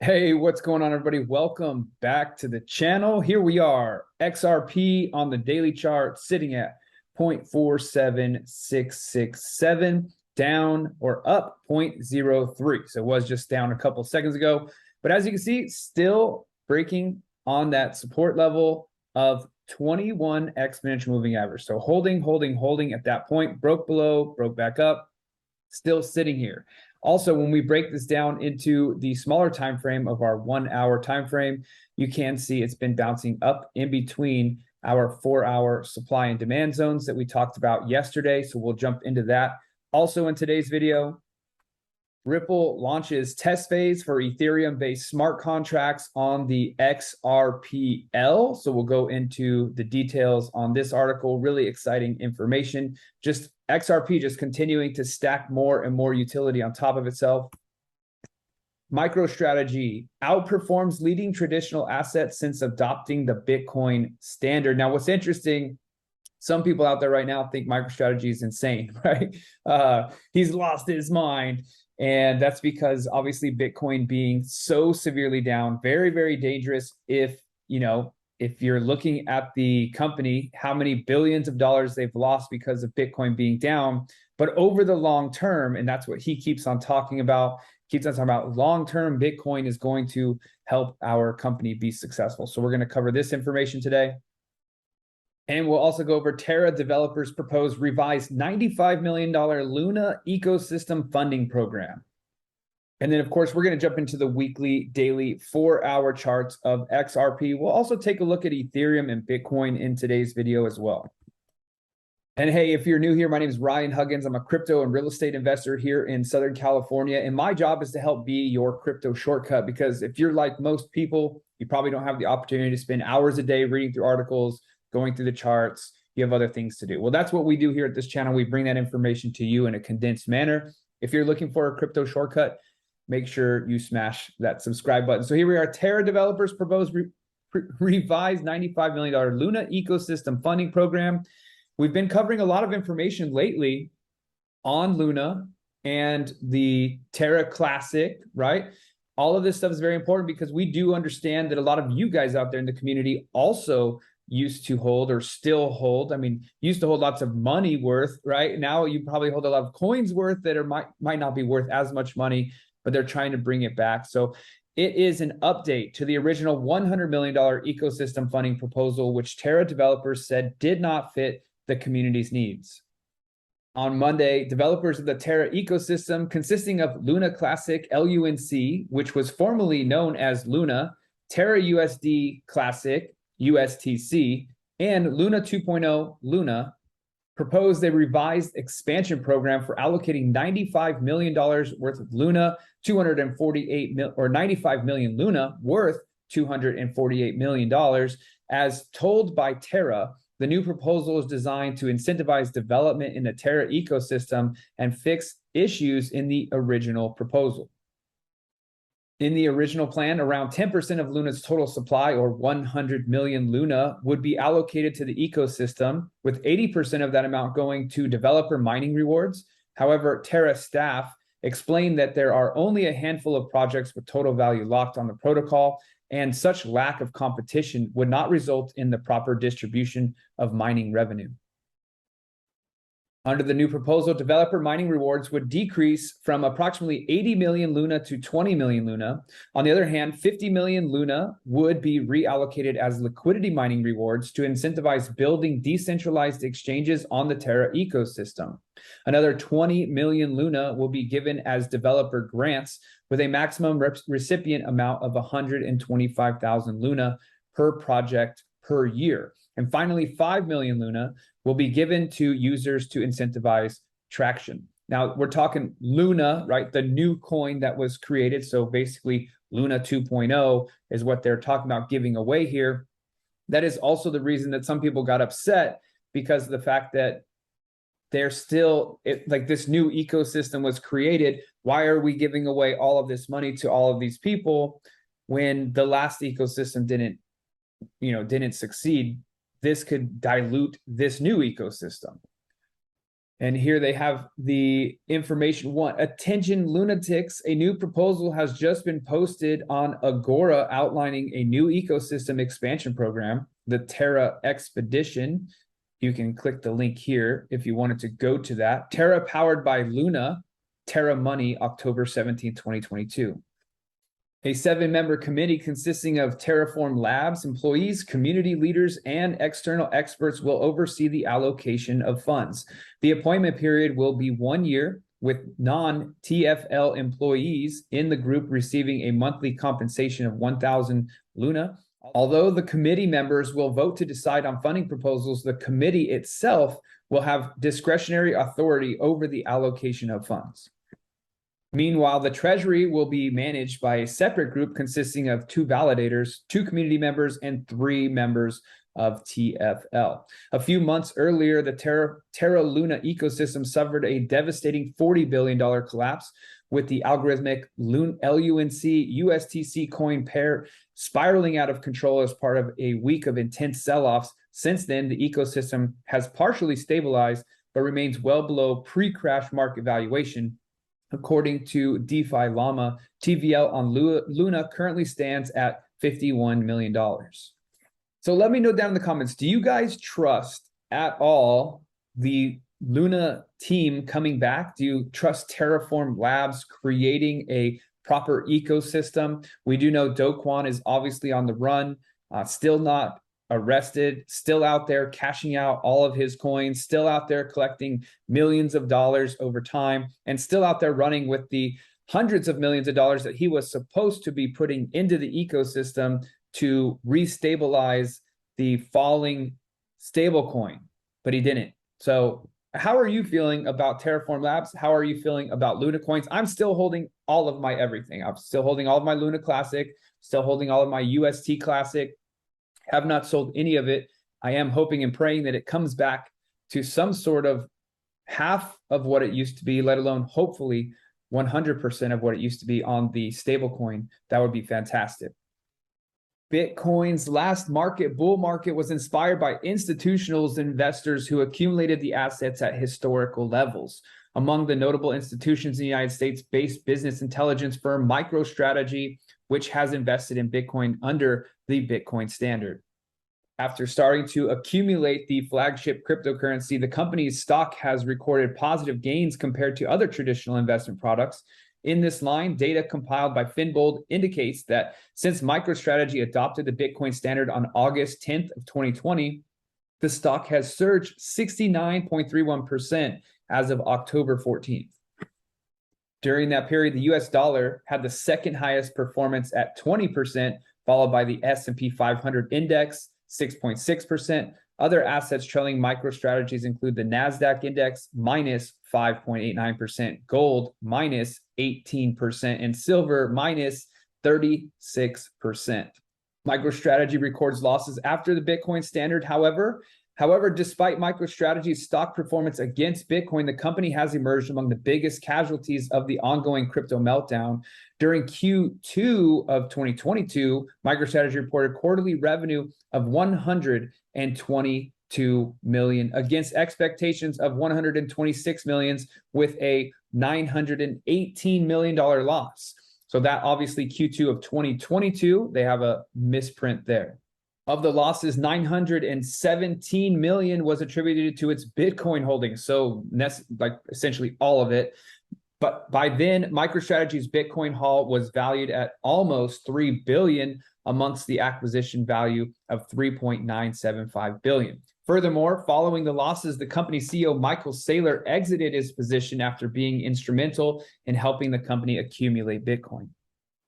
Hey, what's going on, everybody? Welcome back to the channel. Here we are, XRP on the daily chart sitting at 0.47667, down or up 0.03. So it was just down a couple seconds ago. But as you can see, still breaking on that support level of 21 exponential moving average. So holding at that point, broke below, broke back up, still sitting here. Also, when we break this down into the smaller time frame of our 1 hour time frame, you can see it's been bouncing up in between our 4 hour supply and demand zones that we talked about yesterday. So we'll jump into that. Also in today's video, Ripple launches test phase for Ethereum-based smart contracts on the XRPL. So we'll go into the details on this article. Really exciting information. Just XRP just continuing to stack more and more utility on top of itself. MicroStrategy outperforms leading traditional assets since adopting the Bitcoin standard. Now, what's interesting, some people out there right now think MicroStrategy is insane, right? He's lost his mind. And that's because obviously Bitcoin being so severely down, very, very dangerous if you're looking at the company, how many billions of dollars they've lost because of Bitcoin being down. But over the long term, and that's what he keeps on talking about, long-term Bitcoin is going to help our company be successful. So we're going to cover this information today. And we'll also go over Terra developers proposed revised $95 million Luna ecosystem funding program. And then, of course, we're going to jump into the weekly, daily, 4 hour charts of XRP. We'll also take a look at Ethereum and Bitcoin in today's video as well. And hey, if you're new here, my name is Ryan Huggins. I'm a crypto and real estate investor here in Southern California. And my job is to help be your crypto shortcut, because if you're like most people, you probably don't have the opportunity to spend hours a day reading through articles, going through the charts. You have other things to do. Well, that's what we do here at this channel. We bring that information to you in a condensed manner. If you're looking for a crypto shortcut, make sure you smash that subscribe button. So here we are. Terra developers propose revised $95 million Luna ecosystem funding program. We've been covering a lot of information lately on Luna and the Terra Classic, right? All of this stuff is very important because we do understand that a lot of you guys out there in the community also used to hold or still hold. I mean, used to hold lots of money worth, right? Now you probably hold a lot of coins worth that are might not be worth as much money, but they're trying to bring it back. So it is an update to the original $100 million ecosystem funding proposal, which Terra developers said did not fit the community's needs. On Monday, developers of the Terra ecosystem, consisting of Luna Classic LUNC, which was formerly known as Luna, Terra USD Classic USTC, and Luna 2.0 Luna, proposed a revised expansion program for allocating $95 million worth of Luna, 248 mil, or 95 million Luna worth $248 million. As told by Terra, the new proposal is designed to incentivize development in the Terra ecosystem and fix issues in the original proposal. In the original plan, around 10% of Luna's total supply, or 100 million Luna, would be allocated to the ecosystem, with 80% of that amount going to developer mining rewards. However, Terra staff explained that there are only a handful of projects with total value locked on the protocol, and such lack of competition would not result in the proper distribution of mining revenue. Under the new proposal, developer mining rewards would decrease from approximately 80 million Luna to 20 million Luna. On the other hand, 50 million Luna would be reallocated as liquidity mining rewards to incentivize building decentralized exchanges on the Terra ecosystem. Another 20 million Luna will be given as developer grants, with a maximum recipient amount of 125,000 Luna per project per year. And finally, 5 million Luna will be given to users to incentivize traction. Now, we're talking Luna, right? The new coin that was created. So basically, Luna 2.0 is what they're talking about giving away here. That is also the reason that some people got upset, because of the fact that they're still, like, this new ecosystem was created. Why are we giving away all of this money to all of these people when the last ecosystem didn't succeed? This could dilute this new ecosystem. And here they have the information. One, attention lunatics, a new proposal has just been posted on Agora outlining a new ecosystem expansion program, the Terra Expedition. You can click the link here if you wanted to go to that. Terra powered by Luna, Terra Money, October 17, 2022. A 7-member committee consisting of Terraform Labs employees, community leaders, and external experts will oversee the allocation of funds. The appointment period will be 1 year, with non-TFL employees in the group receiving a monthly compensation of 1,000 Luna. Although the committee members will vote to decide on funding proposals, the committee itself will have discretionary authority over the allocation of funds. Meanwhile, the treasury will be managed by a separate group consisting of 2 validators, 2 community members, and 3 members of TFL. A few months earlier, the Terra Luna ecosystem suffered a devastating $40 billion collapse, with the algorithmic LUNC USTC coin pair spiraling out of control as part of a week of intense sell-offs. Since then, the ecosystem has partially stabilized, but remains well below pre-crash market valuation. According to DeFi Llama, TVL on Luna currently stands at $51 million. So let me know down in the comments, do you guys trust at all the Luna team coming back? Do you trust Terraform Labs creating a proper ecosystem? We do know Do Kwon is obviously on the run, still not arrested, still out there cashing out all of his coins, still out there collecting millions of dollars over time, and still out there running with the hundreds of millions of dollars that he was supposed to be putting into the ecosystem to restabilize the falling stablecoin, but he didn't. So how are you feeling about Terraform Labs? How are you feeling about Luna coins? I'm still holding all of my everything. I'm still holding all of my Luna Classic, still holding all of my UST Classic. Have not sold any of it. I am hoping and praying that it comes back to some sort of half of what it used to be, let alone hopefully 100% of what it used to be on the stablecoin. That would be fantastic. Bitcoin's last bull market was inspired by institutional investors who accumulated the assets at historical levels. Among the notable institutions in the United States-based business intelligence firm MicroStrategy, which has invested in Bitcoin under the Bitcoin standard. After starting to accumulate the flagship cryptocurrency, the company's stock has recorded positive gains compared to other traditional investment products. In this line, data compiled by Finbold indicates that since MicroStrategy adopted the Bitcoin standard on August 10th of 2020, the stock has surged 69.31% as of October 14th. During that period, the US dollar had the second highest performance at 20%, followed by the S&P 500 index, 6.6%. Other assets trailing MicroStrategies include the NASDAQ index, minus 5.89%, gold, minus 18%, and silver, minus 36%. MicroStrategy records losses after the Bitcoin standard, However, despite MicroStrategy's stock performance against Bitcoin, the company has emerged among the biggest casualties of the ongoing crypto meltdown. During Q2 of 2022, MicroStrategy reported quarterly revenue of $122 million against expectations of $126 million, with a $918 million loss. So that obviously Q2 of 2022, they have a misprint there. Of the losses, $917 million was attributed to its Bitcoin holdings, so like essentially all of it. But by then, MicroStrategy's Bitcoin haul was valued at almost $3 billion amongst the acquisition value of $3.975 billion. Furthermore, following the losses, the company's CEO, Michael Saylor, exited his position after being instrumental in helping the company accumulate Bitcoin.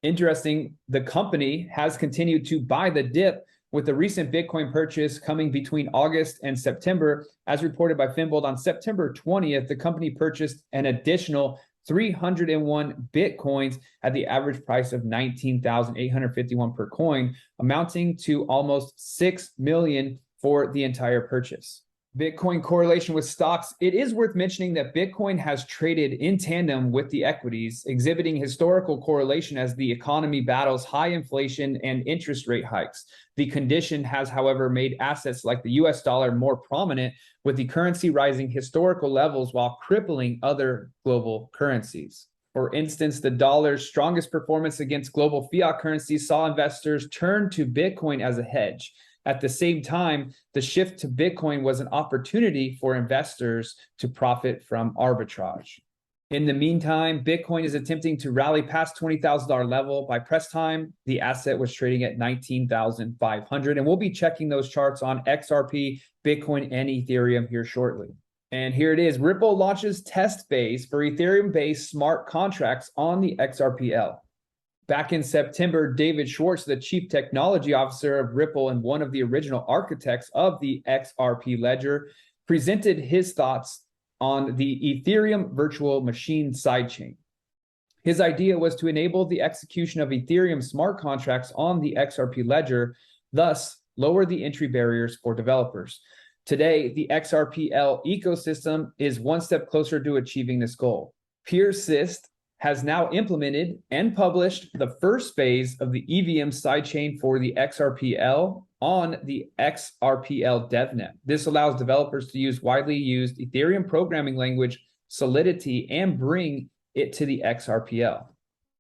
Interesting, the company has continued to buy the dip, with the recent Bitcoin purchase coming between August and September. As reported by Finbold, on September 20th, the company purchased an additional 301 Bitcoins at the average price of $19,851 per coin, amounting to almost $6 million for the entire purchase. Bitcoin correlation with stocks. It is worth mentioning that Bitcoin has traded in tandem with the equities, exhibiting historical correlation as the economy battles high inflation and interest rate hikes. The condition has, however, made assets like the US dollar more prominent, with the currency rising historical levels while crippling other global currencies. For instance, the dollar's strongest performance against global fiat currencies saw investors turn to Bitcoin as a hedge. At the same time, the shift to Bitcoin was an opportunity for investors to profit from arbitrage. In the meantime, Bitcoin is attempting to rally past $20,000 level. By press time, the asset was trading at $19,500, and we'll be checking those charts on XRP, Bitcoin, and Ethereum here shortly. And here it is. Ripple launches test phase for Ethereum-based smart contracts on the XRPL. Back in September, David Schwartz, the chief technology officer of Ripple and one of the original architects of the XRP ledger, presented his thoughts on the Ethereum virtual machine sidechain. His idea was to enable the execution of Ethereum smart contracts on the XRP ledger, thus lower the entry barriers for developers. Today, the XRPL ecosystem is one step closer to achieving this goal. PeerSys has now implemented and published the first phase of the EVM sidechain for the XRPL on the XRPL DevNet. This allows developers to use widely used Ethereum programming language Solidity and bring it to the XRPL.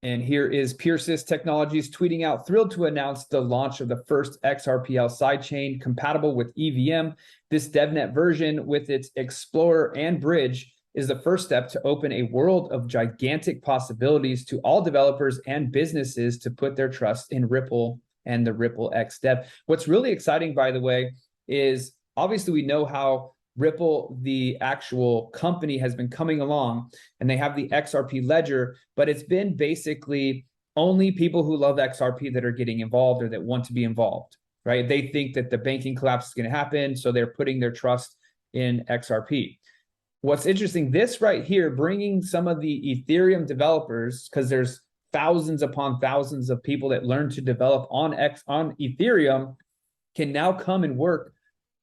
And here is PeerSys Technologies tweeting out, thrilled to announce the launch of the first XRPL sidechain compatible with EVM. This DevNet version with its Explorer and Bridge is the first step to open a world of gigantic possibilities to all developers and businesses to put their trust in Ripple and the Ripple X Dev. What's really exciting, by the way, is obviously we know how Ripple, the actual company, has been coming along, and they have the XRP ledger, but it's been basically only people who love XRP that are getting involved or that want to be involved, right? They think that the banking collapse is going to happen, so they're putting their trust in XRP. What's interesting, this right here, bringing some of the Ethereum developers, because there's thousands upon thousands of people that learn to develop on Ethereum, can now come and work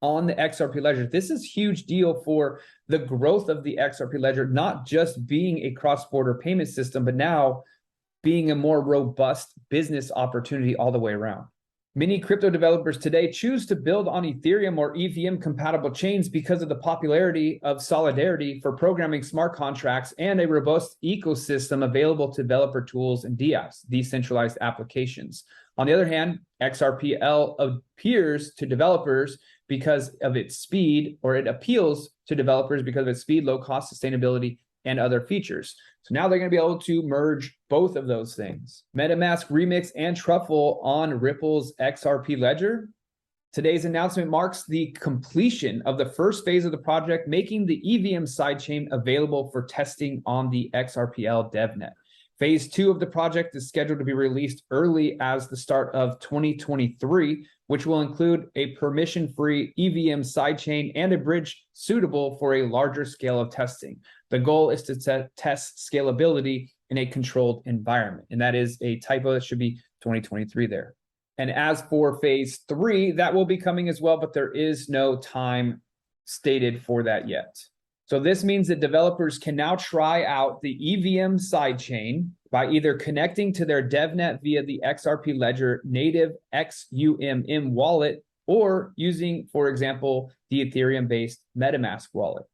on the XRP ledger. This is a huge deal for the growth of the XRP ledger, not just being a cross-border payment system, but now being a more robust business opportunity all the way around. Many crypto developers today choose to build on Ethereum or EVM compatible chains because of the popularity of Solidity for programming smart contracts and a robust ecosystem available to developer tools and DApps, decentralized applications. On the other hand, XRPL appears to developers because of its speed, or it appeals to developers because of its speed, low cost, sustainability, and other features. So now they're going to be able to merge both of those things. MetaMask, Remix, and Truffle on Ripple's XRP ledger. Today's announcement marks the completion of the first phase of the project, making the EVM sidechain available for testing on the XRPL DevNet. Phase 2 of the project is scheduled to be released early as the start of 2023, which will include a permission-free EVM sidechain and a bridge suitable for a larger scale of testing. The goal is to test scalability in a controlled environment. And that is a typo. That should be 2023 there. And as for phase 3, that will be coming as well, but there is no time stated for that yet. So this means that developers can now try out the EVM sidechain by either connecting to their DevNet via the XRP Ledger native XUMM wallet or using, for example, the Ethereum-based MetaMask wallet.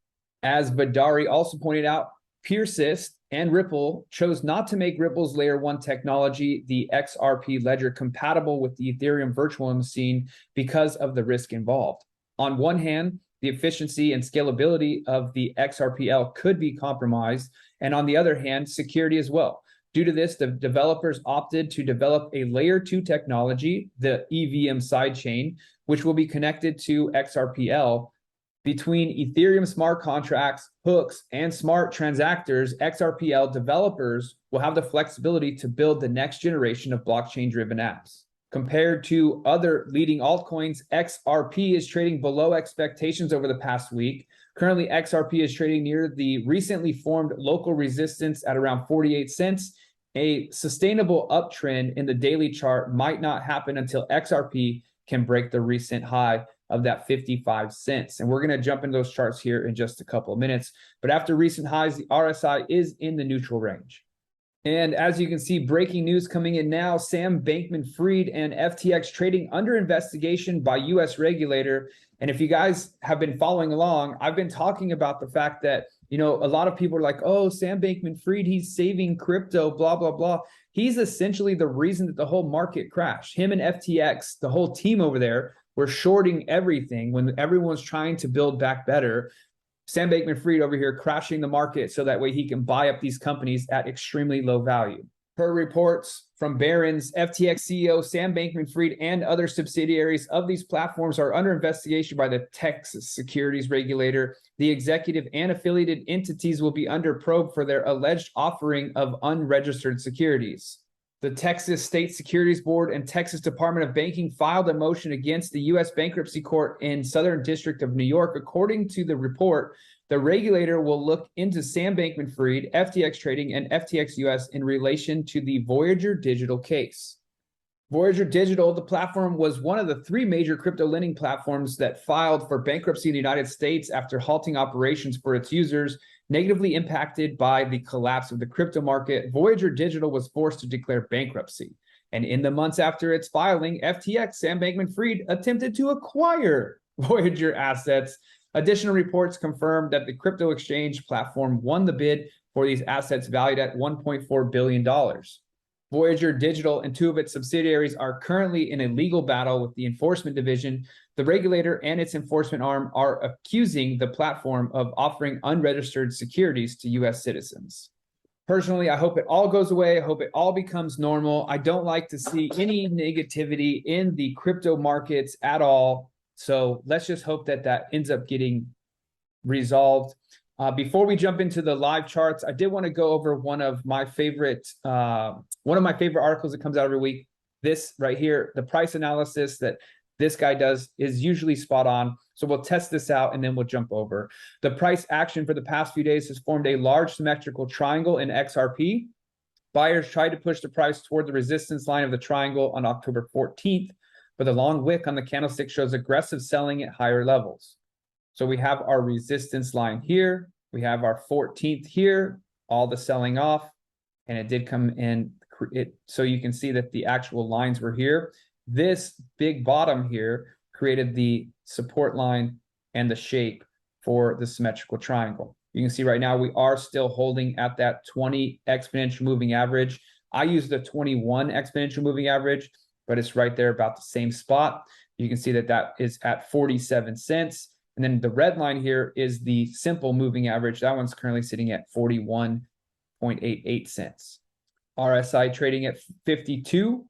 As Vadari also pointed out, PeerSys and Ripple chose not to make Ripple's Layer 1 technology, the XRP Ledger, compatible with the Ethereum virtual machine because of the risk involved. On one hand, the efficiency and scalability of the XRPL could be compromised, and on the other hand, security as well. Due to this, the developers opted to develop a Layer 2 technology, the EVM sidechain, which will be connected to XRPL. Between Ethereum smart contracts, hooks, and smart transactors, XRPL developers will have the flexibility to build the next generation of blockchain-driven apps. Compared to other leading altcoins, XRP is trading below expectations over the past week. Currently, XRP is trading near the recently formed local resistance at around 48 cents. A sustainable uptrend in the daily chart might not happen until XRP can break the recent high of that 55 cents. And we're going to jump into those charts here in just a couple of minutes. But after recent highs, the RSI is in the neutral range. And as you can see, breaking news coming in now, Sam Bankman-Fried and FTX trading under investigation by US regulator. And if you guys have been following along, I've been talking about the fact that, a lot of people are like, oh, Sam Bankman-Fried, he's saving crypto, blah, blah, blah. He's essentially the reason that the whole market crashed. Him and FTX, the whole team over there, were shorting everything when everyone's trying to build back better. Sam Bankman-Fried over here crashing the market so that way he can buy up these companies at extremely low value. Per reports from Barron's, FTX CEO Sam Bankman-Fried and other subsidiaries of these platforms are under investigation by the Texas securities regulator. The executive and affiliated entities will be under probe for their alleged offering of unregistered securities. The Texas State Securities Board and Texas Department of Banking filed a motion against the U.S. Bankruptcy Court in Southern District of New York. According to the report, the regulator will look into Sam Bankman-Fried, FTX Trading, and FTX US in relation to the Voyager Digital case. Voyager Digital, the platform, was one of the 3 major crypto lending platforms that filed for bankruptcy in the United States after halting operations for its users, negatively impacted by the collapse of the crypto market. Voyager Digital was forced to declare bankruptcy. And in the months after its filing, FTX, Sam Bankman-Fried, attempted to acquire Voyager assets. Additional reports confirmed that the crypto exchange platform won the bid for these assets valued at $1.4 billion. Voyager Digital and 2 of its subsidiaries are currently in a legal battle with the enforcement division. The regulator and its enforcement arm are accusing the platform of offering unregistered securities to U.S. citizens. Personally, I hope it all goes away. I hope it all becomes normal. I don't like to see any negativity in the crypto markets at all. So let's just hope that that ends up getting resolved. Before we jump into the live charts, I did want to go over one of my favorite articles that comes out every week. This right here, the price analysis that this guy does is usually spot on. So we'll test this out and then we'll jump over. The price action for the past few days has formed a large symmetrical triangle in XRP. Buyers tried to push the price toward the resistance line of the triangle on October 14th, but the long wick on the candlestick shows aggressive selling at higher levels. So we have our resistance line here. We have our 14th here, all the selling off, and it did come in. So you can see that the actual lines were here. This big bottom here created the support line and the shape for the symmetrical triangle. You can see right now we are still holding at that 20 exponential moving average. I use the 21 exponential moving average, but it's right there about the same spot. You can see that that is at 47 cents. And then the red line here is the simple moving average. That one's currently sitting at 41.88 cents. RSI trading at 52.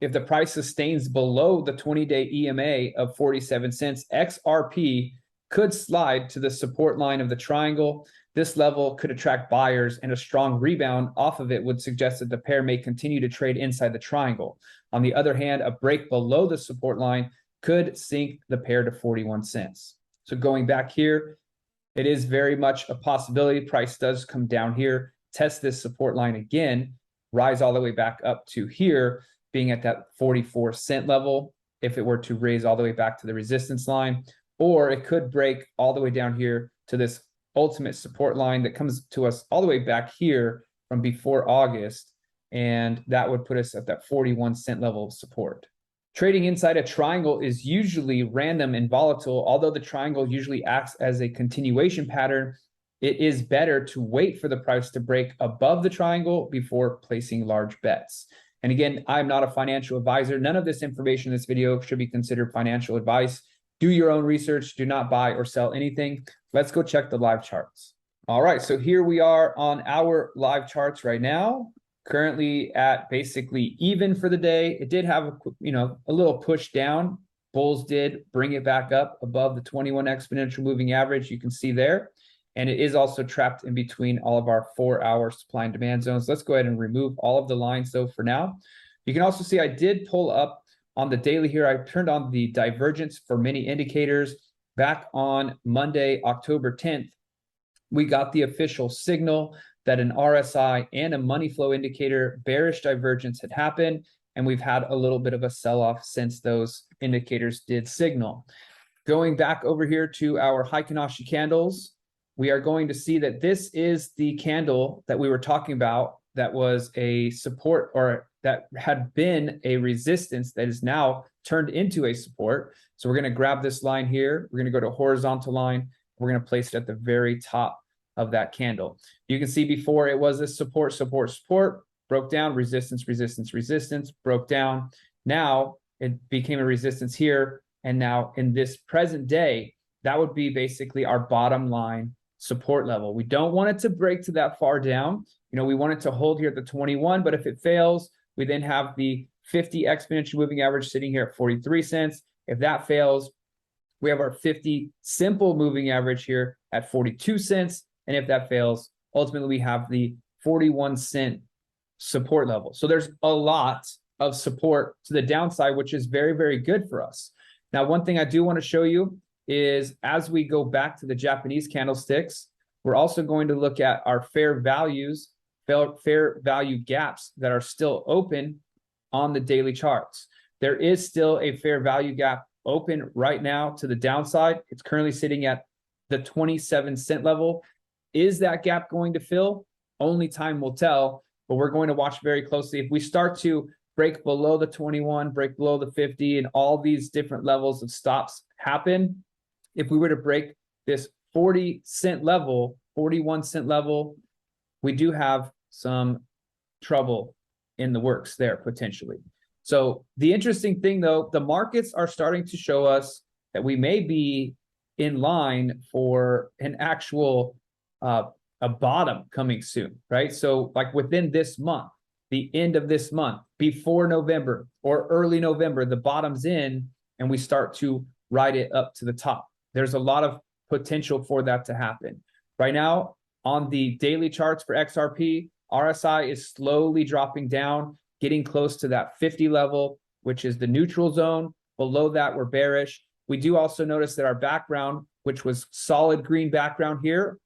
If the price sustains below the 20-day EMA of 47 cents, XRP could slide to the support line of the triangle. This level could attract buyers, and a strong rebound off of it would suggest that the pair may continue to trade inside the triangle. On the other hand, a break below the support line could sink the pair to 41 cents. So going back here, it is very much a possibility. Price does come down here, test this support line again, rise all the way back up to here, being at that 44 cent level if it were to raise all the way back to the resistance line, or it could break all the way down here to this ultimate support line that comes to us all the way back here from before August, and that would put us at that 41 cent level of support. Trading inside a triangle is usually random and volatile. Although the triangle usually acts as a continuation pattern, it is better to wait for the price to break above the triangle before placing large bets. And again, I'm not a financial advisor. None of this information in this video should be considered financial advice. Do your own research. Do not buy or sell anything. Let's go check the live charts. All right, so here we are on our live charts right now. Currently at basically even for the day. It did have a little push down. Bulls did bring it back up above the 21 exponential moving average. You can see there. And it is also trapped in between all of our 4-hour supply and demand zones. Let's go ahead and remove all of the lines though for now. You can also see I did pull up on the daily here. I turned on the divergence for many indicators back on Monday, October 10th. We got the official signal that an RSI and a money flow indicator bearish divergence had happened, and we've had a little bit of a sell-off since those indicators did signal. Going back over here to our Heikin-Ashi candles, we are going to see that this is the candle that we were talking about that was a support, or that had been a resistance that is now turned into a support. So we're going to grab this line here. We're going to go to horizontal line. We're going to place it at the very top of that candle. You can see before it was a support, support, support, broke down, resistance, resistance, resistance, broke down. Now it became a resistance here. And now in this present day, that would be basically our bottom line support level. We don't want it to break to that far down. You know, we want it to hold here at the 21, but if it fails, we then have the 50 exponential moving average sitting here at 43 cents. If that fails, we have our 50 simple moving average here at 42 cents. And if that fails, ultimately we have the 41 cent support level. So there's a lot of support to the downside, which is very, very good for us. Now, one thing I do want to show you is as we go back to the Japanese candlesticks, we're also going to look at our fair value gaps that are still open on the daily charts. There is still a fair value gap open right now to the downside. It's currently sitting at the 27 cent level. Is that gap going to fill? Only time will tell, but we're going to watch very closely. If we start to break below the 21, break below the 50, and all these different levels of stops happen, if we were to break this 40 cent level, 41 cent level, we do have some trouble in the works there potentially. So the interesting thing though, the markets are starting to show us that we may be in line for an actual a bottom coming soon, right? So like within this month, the end of this month, before November or early November, the bottom's in and we start to ride it up to the top. There's a lot of potential for that to happen. Right now, on the daily charts for XRP, RSI is slowly dropping down, getting close to that 50 level, which is the neutral zone. Below that, we're bearish. We do also notice that our background, which was solid green background here,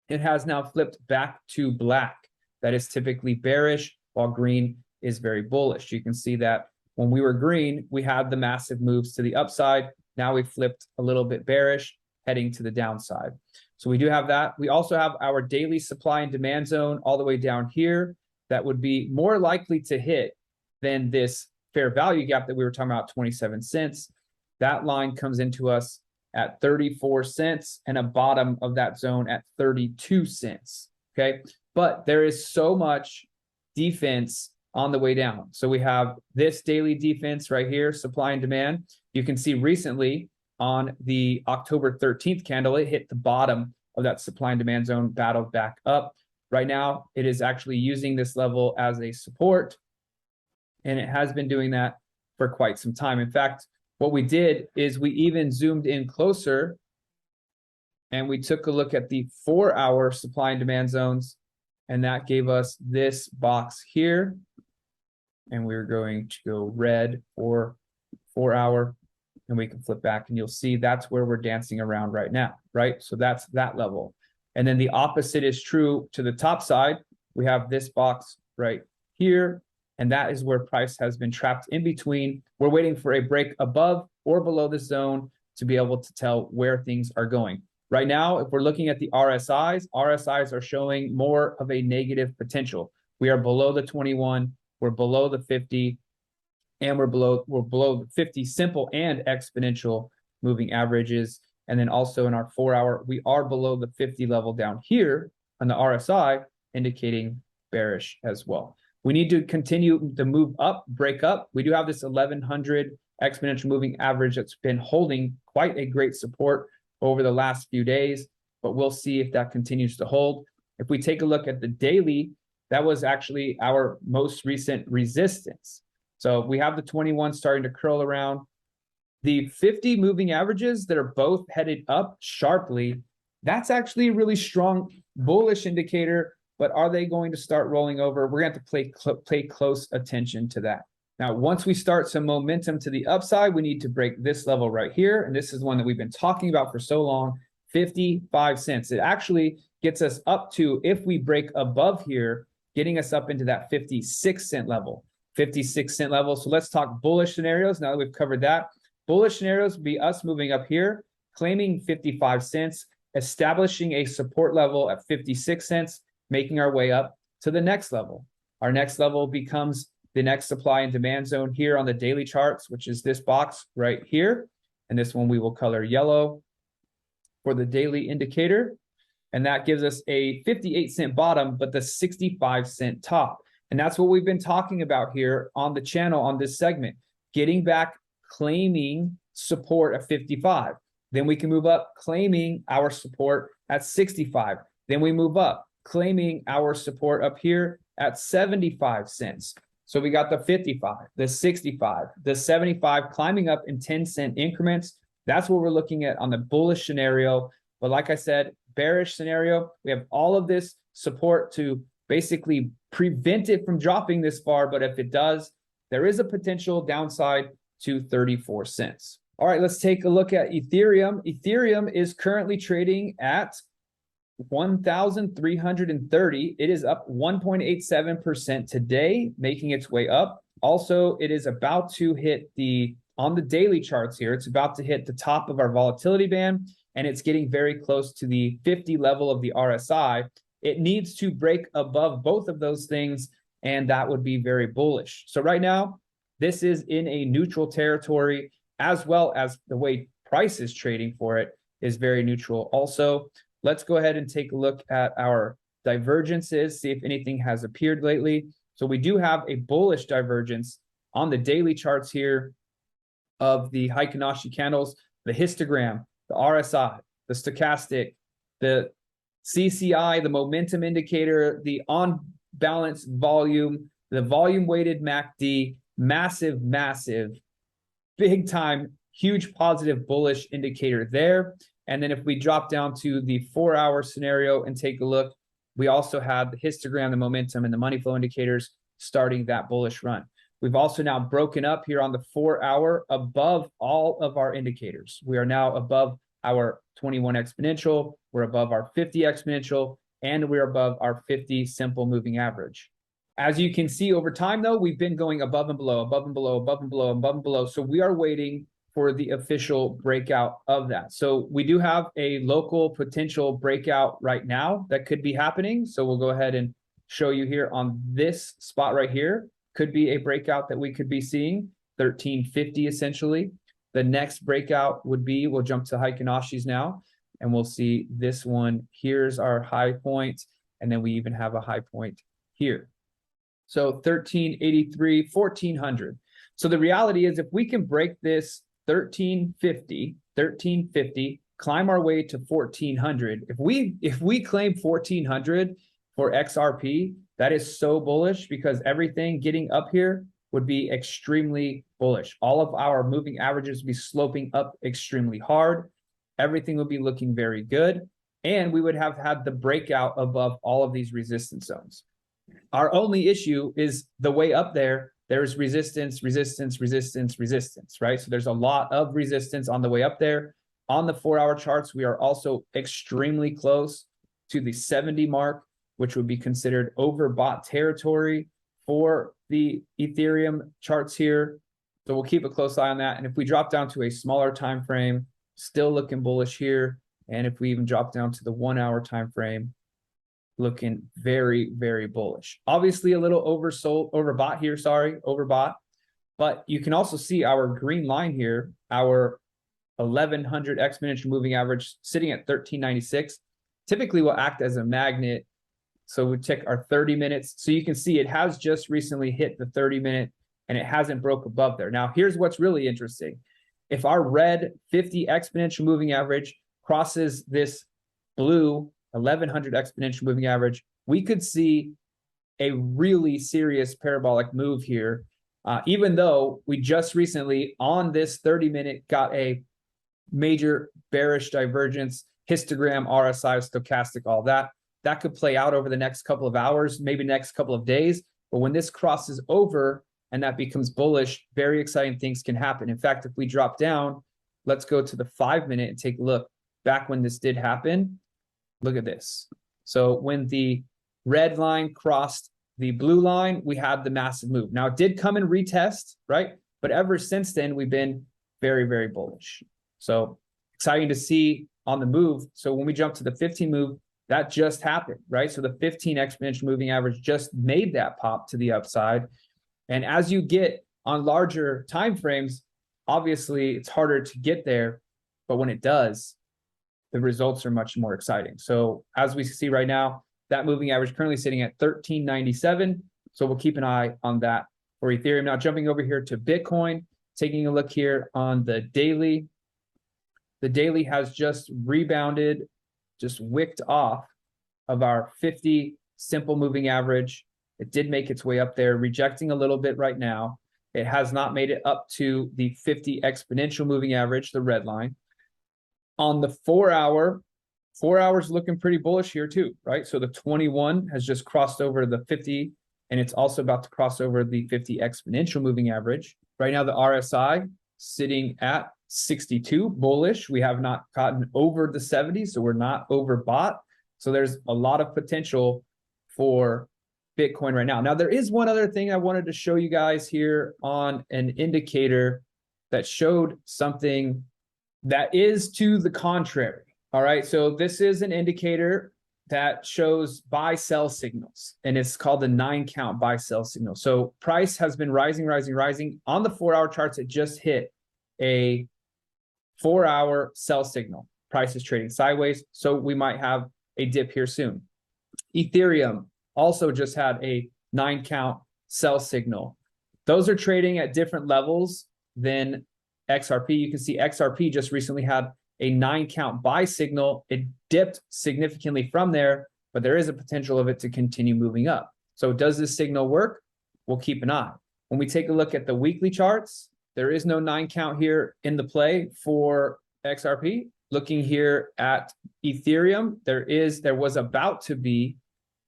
it has now flipped back to black. That is typically bearish, while green is very bullish. You can see that when we were green, we had the massive moves to the upside. Now we flipped a little bit bearish, heading to the downside. So we do have that. We also have our daily supply and demand zone all the way down here that would be more likely to hit than this fair value gap that we were talking about, 27 cents. That line comes into us at 34 cents and a bottom of that zone at 32 cents. Okay. But there is so much defense on the way down. So we have this daily defense right here, supply and demand. You can see recently on the October 13th candle, it hit the bottom of that supply and demand zone, battled back up. Right now, it is actually using this level as a support, and it has been doing that for quite some time. In fact, what we did is we even zoomed in closer and we took a look at the 4-hour supply and demand zones, and that gave us this box here. And we're going to go red for 4-hour, and we can flip back and you'll see that's where we're dancing around right now, right? So that's that level. And then the opposite is true to the top side. We have this box right here, and that is where price has been trapped in between. We're waiting for a break above or below the zone to be able to tell where things are going. Right now, if we're looking at the RSIs, RSIs are showing more of a negative potential. We are below the 21, we're below the 50, and we're below the 50 simple and exponential moving averages. And then also in our 4-hour, we are below the 50 level down here on the RSI, indicating bearish as well. We need to continue to move up, break up. We do have this 1100 exponential moving average that's been holding quite a great support over the last few days, but we'll see if that continues to hold. If we take a look at the daily, that was actually our most recent resistance. So we have the 21 starting to curl around. The 50 moving averages that are both headed up sharply, that's actually a really strong bullish indicator, but are they going to start rolling over? We're going to have to pay close attention to that. Now, once we start some momentum to the upside, we need to break this level right here. And this is one that we've been talking about for so long, 55 cents. It actually gets us up to, if we break above here, getting us up into that 56 cent level. 56 cent level. So let's talk bullish scenarios now that we've covered that. Bullish scenarios would be us moving up here, claiming 55 cents, establishing a support level at 56 cents, making our way up to the next level. Our next level becomes the next supply and demand zone here on the daily charts, which is this box right here. And this one we will color yellow for the daily indicator. And that gives us a 58-cent bottom, but the 65-cent top. And that's what we've been talking about here on the channel on this segment, getting back, claiming support at 55. Then we can move up, claiming our support at 65. Then we move up, claiming our support up here at 75 cents. So we got the 55, the 65, the 75 climbing up in 10-cent increments. That's what we're looking at on the bullish scenario. But like I said, bearish scenario, we have all of this support to basically prevent it from dropping this far. But if it does, there is a potential downside to 34 cents. All right, let's take a look at Ethereum. Ethereum is currently trading at 1,330. It is up 1.87% today, making its way up. Also, it is about to hit on the daily charts here, it's about to hit the top of our volatility band, and it's getting very close to the 50 level of the RSI. It needs to break above both of those things, and that would be very bullish. So right now, this is in a neutral territory, as well as the way price is trading for it is very neutral also. Let's go ahead and take a look at our divergences, see if anything has appeared lately. So we do have a bullish divergence on the daily charts here of the Heikin-Ashi candles, the histogram, the RSI, the stochastic, the CCI, the momentum indicator, the on-balance volume, the volume-weighted MACD, massive, big time, huge positive bullish indicator there. And then if we drop down to the 4-hour scenario and take a look, we also have the histogram, the momentum, and the money flow indicators starting that bullish run. We've also now broken up here on the 4-hour above all of our indicators. We are now above our 21 exponential, we're above our 50 exponential, and we're above our 50 simple moving average. As you can see over time, though, we've been going above and below, above and below, above and below, above and below. So we are waiting for the official breakout of that. So we do have a local potential breakout right now that could be happening. So we'll go ahead and show you here on this spot right here. Could be a breakout that we could be seeing, 1350 essentially. The next breakout would be, we'll jump to Heikin-Ashi's now, and we'll see this one. Here's our high point, and then we even have a high point here. So 1383, 1400. So the reality is if we can break this 1350, climb our way to 1400. If we claim 1400 for XRP, that is so bullish because everything getting up here would be extremely bullish. All of our moving averages would be sloping up extremely hard. Everything would be looking very good. And we would have had the breakout above all of these resistance zones. Our only issue is the way up there, there's resistance, right? So there's a lot of resistance on the way up there. On the 4-hour charts, we are also extremely close to the 70 mark, which would be considered overbought territory for the Ethereum charts here. So we'll keep a close eye on that. And if we drop down to a smaller time frame, still looking bullish here. And if we even drop down to the 1-hour time frame, looking very, very bullish. Obviously a little overbought here, overbought. But you can also see our green line here, our 1100 exponential moving average sitting at 1396, typically will act as a magnet. So we check our 30 minutes. So you can see it has just recently hit the 30-minute and it hasn't broke above there. Now, here's what's really interesting. If our red 50 exponential moving average crosses this blue 1100 exponential moving average, we could see a really serious parabolic move here, even though we just recently on this 30-minute got a major bearish divergence, histogram, RSI, stochastic, all that. That could play out over the next couple of hours, maybe next couple of days. But when this crosses over and that becomes bullish, very exciting things can happen. In fact, if we drop down, let's go to the 5-minute and take a look back when this did happen. Look at this. So when the red line crossed the blue line, we had the massive move. Now it did come and retest, right? But ever since then, we've been very, very bullish. So exciting to see on the move. So when we jump to the 15 move, that just happened, right? So the 15 exponential moving average just made that pop to the upside. And as you get on larger time frames, obviously it's harder to get there, but when it does, the results are much more exciting. So as we see right now, that moving average currently sitting at 1397. So we'll keep an eye on that for Ethereum. Now jumping over here to Bitcoin, taking a look here on the daily. The daily has just rebounded, just wicked off of our 50 simple moving average. It did make its way up there, rejecting a little bit right now. It has not made it up to the 50 exponential moving average, the red line. On the 4 hour, 4 hours looking pretty bullish here too, right? So the 21 has just crossed over the 50, and it's also about to cross over the 50 exponential moving average. Right now, the RSI sitting at 62, bullish. We have not gotten over the 70, so we're not overbought. So there's a lot of potential for Bitcoin right now. Now, there is one other thing I wanted to show you guys here on an indicator that showed something that is to the contrary. All right, so this is an indicator that shows buy-sell signals, and it's called the 9-count buy-sell signal. So price has been rising, rising, rising. On the 4-hour charts, it just hit a 4-hour sell signal. Price is trading sideways, so we might have a dip here soon. Ethereum also just had a 9-count sell signal. Those are trading at different levels than XRP. You can see XRP just recently had a 9-count buy signal. It dipped significantly from there, but there is a potential of it to continue moving up. So does this signal work? We'll keep an eye. When we take a look at the weekly charts, there is no 9-count here in the play for XRP. Looking here at Ethereum, there was about to be,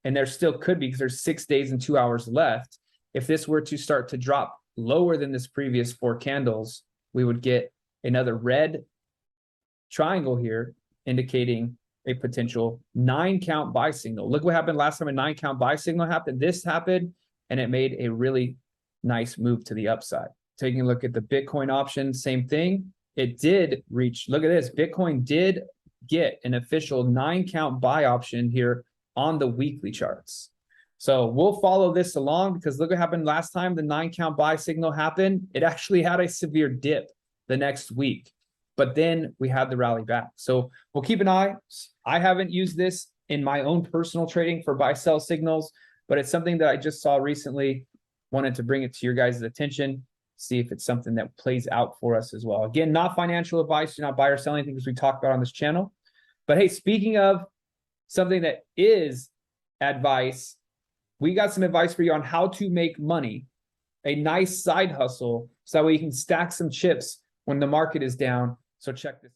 and there still could be because there's 6 days and 2 hours left. If this were to start to drop lower than this previous 4 candles, we would get another red triangle here indicating a potential 9-count buy signal. Look what happened last time a 9-count buy signal happened. This happened, and it made a really nice move to the upside. Taking a look at the Bitcoin option, same thing. It did reach, look at this, Bitcoin did get an official 9-count buy option here on the weekly charts. So we'll follow this along because look what happened last time the 9-count buy signal happened. It actually had a severe dip the next week, but then we had the rally back. So we'll keep an eye. I haven't used this in my own personal trading for buy sell signals, but it's something that I just saw recently. Wanted to bring it to your guys' attention, see if it's something that plays out for us as well. Again, not financial advice, do not buy or sell anything as we talked about on this channel. But hey, speaking of something that is advice, we got some advice for you on how to make money, a nice side hustle, so that way you can stack some chips when the market is down. So check this out.